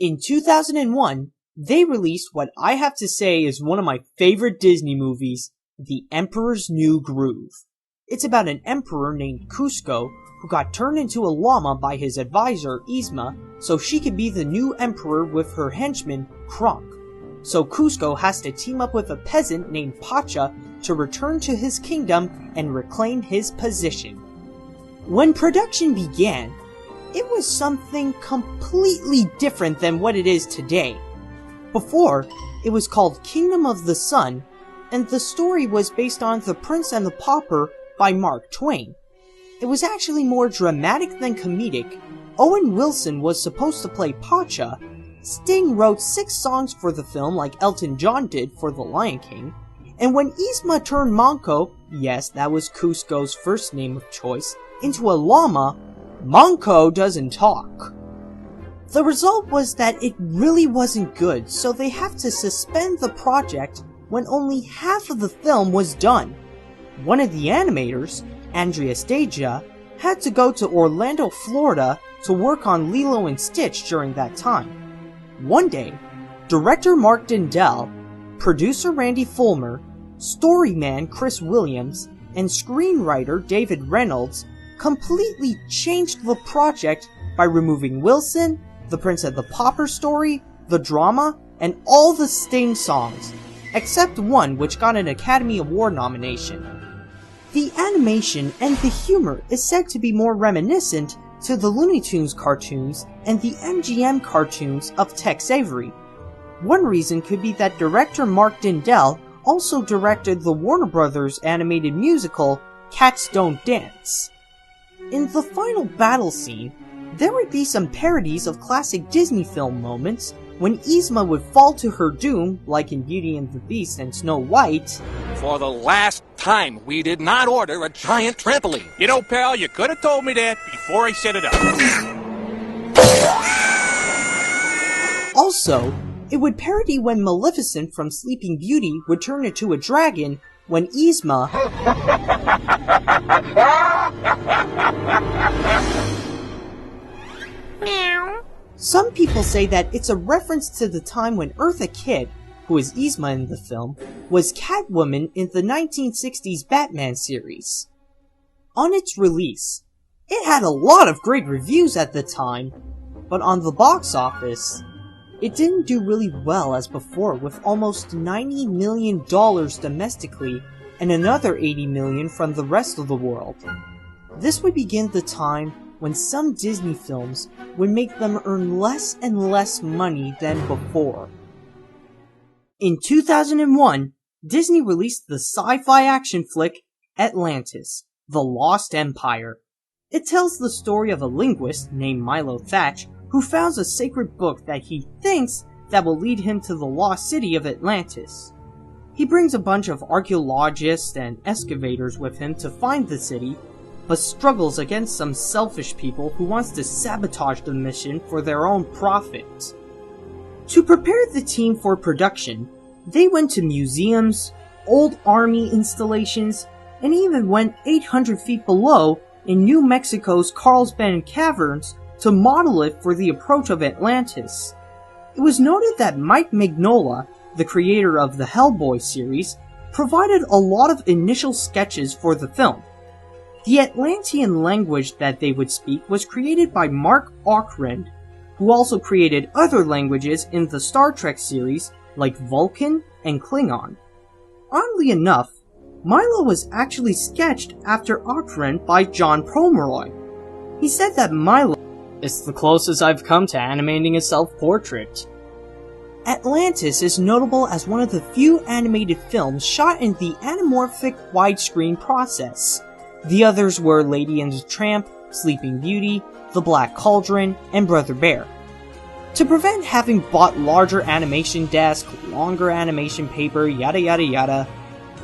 In 2001, they released what I have to say is one of my favorite Disney movies, The Emperor's New Groove. It's about an emperor named Kuzco who got turned into a llama by his advisor Yzma so she could be the new emperor with her henchman Kronk. So Kuzco has to team up with a peasant named Pacha to return to his kingdom and reclaim his position. When production began, it was something completely different than what it is today. Before, it was called Kingdom of the Sun, and the story was based on The Prince and the Pauper by Mark Twain. It was actually more dramatic than comedic. Owen Wilson was supposed to play Pacha. Sting wrote 6 songs for the film like Elton John did for The Lion King. And when Yzma turned Manco, yes, that was Kuzco's first name of choice, into a llama, Manco doesn't talk. The result was that it really wasn't good, so they have to suspend the project when only half of the film was done. One of the animators, Andrea Stagia, had to go to Orlando, Florida to work on Lilo and Stitch during that time. One day, director Mark Dindal, producer Randy Fulmer, storyman Chris Williams, and screenwriter David Reynolds completely changed the project by removing Wilson, the Prince and the Pauper story, the drama, and all the Sting songs, except one which got an Academy Award nomination. The animation and the humor is said to be more reminiscent to the Looney Tunes cartoons and the MGM cartoons of Tex Avery. One reason could be that director Mark Dindal also directed the Warner Brothers animated musical Cats Don't Dance. In the final battle scene, there would be some parodies of classic Disney film moments when Yzma would fall to her doom, like in Beauty and the Beast and Snow White. For the last time, we did not order a giant trampoline. You know, pal, you could have told me that before I set it up. Also, it would parody when Maleficent from Sleeping Beauty would turn into a dragon when Yzma Some people say that it's a reference to the time when Eartha Kitt, who is Yzma in the film, was Catwoman in the 1960s Batman series. On its release, it had a lot of great reviews at the time, but on the box office, it didn't do really well as before, with almost $90 million domestically and another $80 million from the rest of the world. This would begin the time when some Disney films would make them earn less and less money than before. In 2001, Disney released the sci-fi action flick Atlantis, The Lost Empire. It tells the story of a linguist named Milo Thatch who founds a sacred book that he thinks that will lead him to the lost city of Atlantis. He brings a bunch of archaeologists and excavators with him to find the city, but struggles against some selfish people who wants to sabotage the mission for their own profit. To prepare the team for production, they went to museums, old army installations, and even went 800 feet below in New Mexico's Carlsbad Caverns to model it for the approach of Atlantis. It was noted that Mike Mignola, the creator of the Hellboy series, provided a lot of initial sketches for the film. The Atlantean language that they would speak was created by Mark Okrand, who also created other languages in the Star Trek series like Vulcan and Klingon. Oddly enough, Milo was actually sketched after Okrand by John Pomeroy. He said that Milo is the closest I've come to animating a self-portrait. Atlantis is notable as one of the few animated films shot in the anamorphic widescreen process. The others were Lady and the Tramp, Sleeping Beauty, The Black Cauldron, and Brother Bear. To prevent having bought larger animation desk, longer animation paper, yada yada yada,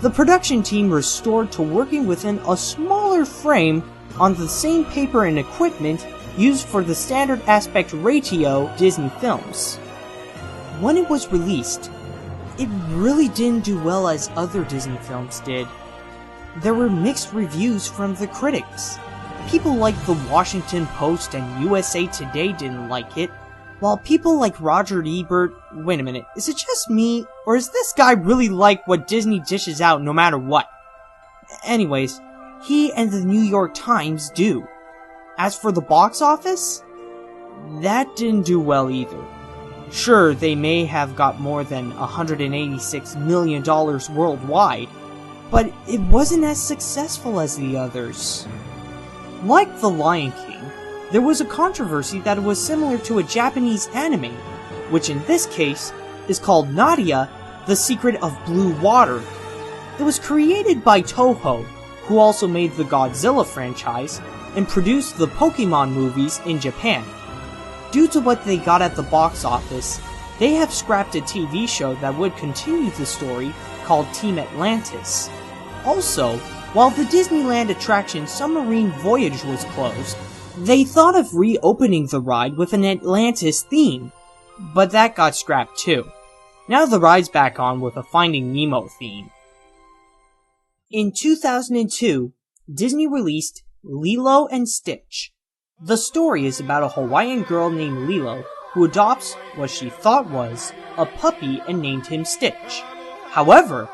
the production team restored to working within a smaller frame on the same paper and equipment used for the standard aspect ratio Disney films. When it was released, it really didn't do well as other Disney films did. There were mixed reviews from the critics. People like the Washington Post and USA Today didn't like it, While people like Roger Ebert, wait a minute, is it just me, or is this guy really like what Disney dishes out no matter what? Anyways, he and the New York Times do. As for the box office, that didn't do well either. Sure, they may have got more than $186 million worldwide, but it wasn't as successful as the others. Like The Lion King, there was a controversy that it was similar to a Japanese anime, which in this case is called Nadia, The Secret of Blue Water. It was created by Toho, who also made the Godzilla franchise and produced the Pokemon movies in Japan. Due to what they got at the box office, they have scrapped a TV show that would continue the story called Team Atlantis. Also, while the Disneyland attraction Submarine Voyage was closed, they thought of reopening the ride with an Atlantis theme, but that got scrapped too. Now the ride's back on with a Finding Nemo theme. In 2002, Disney released Lilo and Stitch. The story is about a Hawaiian girl named Lilo who adopts what she thought was a puppy and named him Stitch. However,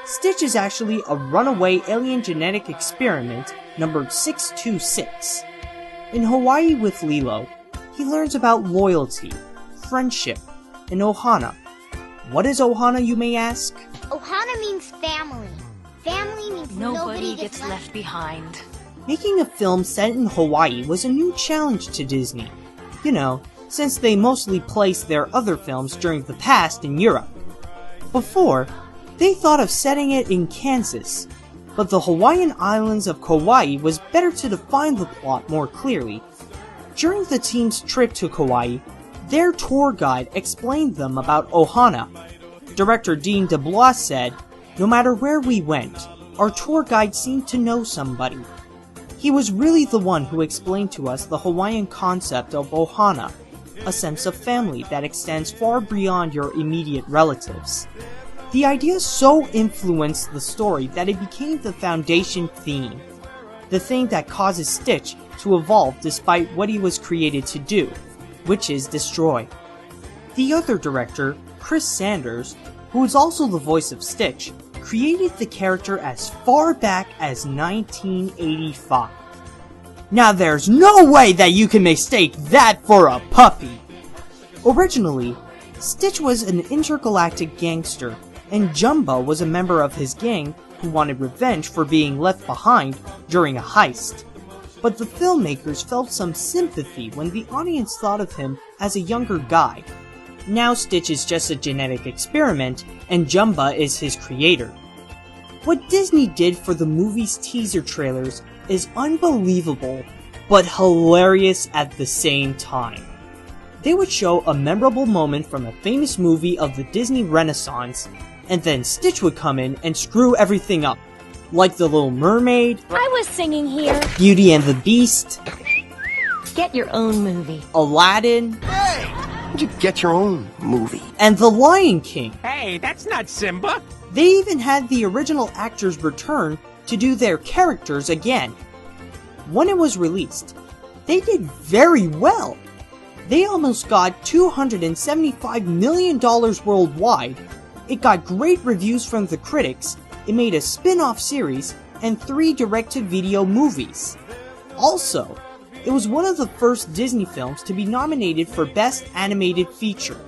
Stitch is actually a runaway alien genetic experiment numbered 626. In Hawaii with Lilo, he learns about loyalty, friendship, and ohana. What is ohana, you may ask? Ohana means family. Family means nobody gets left behind. Making a film set in Hawaii was a new challenge to Disney. You know, since they mostly placed their other films during the past in Europe. Before, they thought of setting it in Kansas, but the Hawaiian islands of Kauai was better to define the plot more clearly. During the team's trip to Kauai, their tour guide explained them about ohana. Director Dean DeBlois said, "No matter where we went, our tour guide seemed to know somebody. He was really the one who explained to us the Hawaiian concept of ohana, a sense of family that extends far beyond your immediate relatives." The idea so influenced the story that it became the foundation theme, the thing that causes Stitch to evolve despite what he was created to do, which is destroy. The other director, Chris Sanders, who is also the voice of Stitch, created the character as far back as 1985. Now there's no way that you can mistake that for a puppy! Originally, Stitch was an intergalactic gangster, and Jumba was a member of his gang who wanted revenge for being left behind during a heist. But the filmmakers felt some sympathy when the audience thought of him as a younger guy. Now Stitch is just a genetic experiment, and Jumba is his creator. What Disney did for the movie's teaser trailers is unbelievable, but hilarious at the same time. They would show a memorable moment from a famous movie of the Disney Renaissance, and then Stitch would come in and screw everything up, like The Little Mermaid, I was singing here. Beauty and the Beast, Get your own movie. Aladdin, You get your own movie. and The Lion King. Hey, that's not Simba. They even had the original actors return to do their characters again. When it was released, they did very well. They almost got $275 million worldwide. It got great reviews from the critics. It made a spin-off series and 3 direct-to-video movies. Also, it was one of the first Disney films to be nominated for Best Animated Feature.